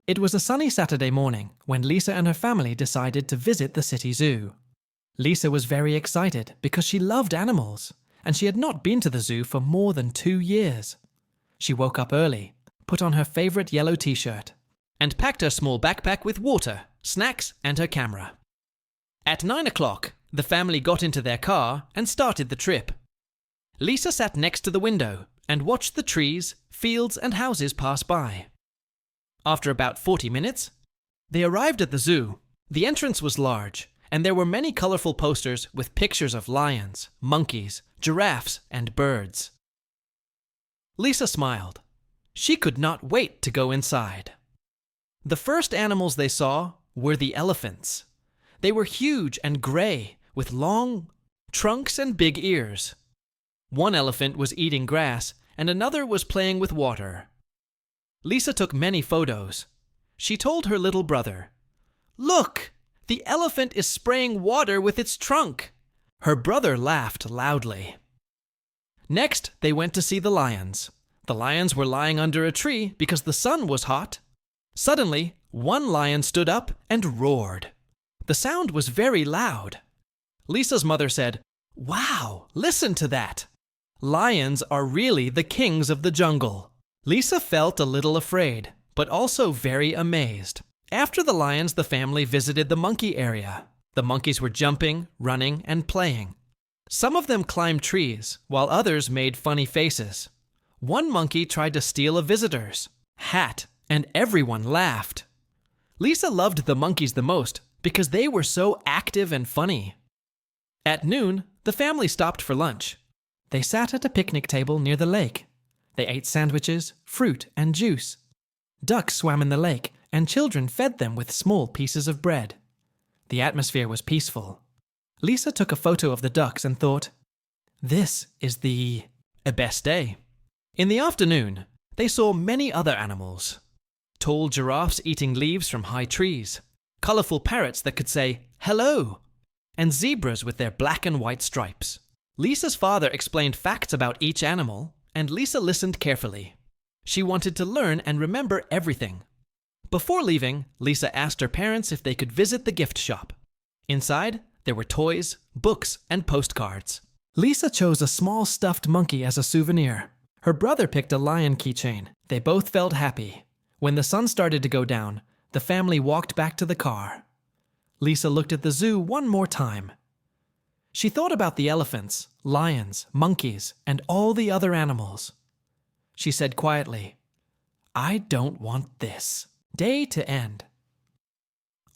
It was a sunny Saturday morning when Lisa and her family decided to visit the city zoo. Lisa was very excited because she loved animals, and she had not been to the zoo for more than 2 years. She woke up early, put on her favorite yellow t-shirt, and packed her small backpack with water, snacks, and her camera. At 9 o'clock, the family got into their car and started the trip. Lisa sat next to the window and watched the trees, fields, and houses pass by. After about 40 minutes, they arrived at the zoo. The entrance was large, and there were many colorful posters with pictures of lions, monkeys, giraffes, and birds. Lisa smiled. She could not wait to go inside. The first animals they saw were the elephants. They were huge and gray, with long trunks and big ears. One elephant was eating grass, and another was playing with water. Lisa took many photos. She told her little brother, "Look! The elephant is spraying water with its trunk." Her brother laughed loudly. Next, they went to see the lions. The lions were lying under a tree because the sun was hot. Suddenly, one lion stood up and roared. The sound was very loud. Lisa's mother said, "Wow, listen to that! Lions are really the kings of the jungle." Lisa felt a little afraid, but also very amazed. After the lions, the family visited the monkey area. The monkeys were jumping, running, and playing. Some of them climbed trees, while others made funny faces. One monkey tried to steal a visitor's hat, and everyone laughed. Lisa loved the monkeys the most because they were so active and funny. At noon, the family stopped for lunch. They sat at a picnic table near the lake. They ate sandwiches, fruit, and juice. Ducks swam in the lake, and children fed them with small pieces of bread. The atmosphere was peaceful. Lisa took a photo of the ducks and thought, "This is the best day." In the afternoon, they saw many other animals. Tall giraffes eating leaves from high trees, colorful parrots that could say, "Hello," and zebras with their black and white stripes. Lisa's father explained facts about each animal, and Lisa listened carefully. She wanted to learn and remember everything. Before leaving, Lisa asked her parents if they could visit the gift shop. Inside, there were toys, books, and postcards. Lisa chose a small stuffed monkey as a souvenir. Her brother picked a lion keychain. They both felt happy. When the sun started to go down, the family walked back to the car. Lisa looked at the zoo one more time. She thought about the elephants, lions, monkeys, and all the other animals. She said quietly, "I don't want this day to end."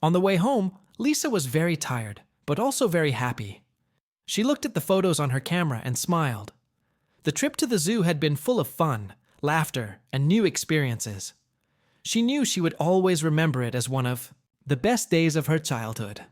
On the way home, Lisa was very tired, but also very happy. She looked at the photos on her camera and smiled. The trip to the zoo had been full of fun, laughter, and new experiences. She knew she would always remember it as one of the best days of her childhood.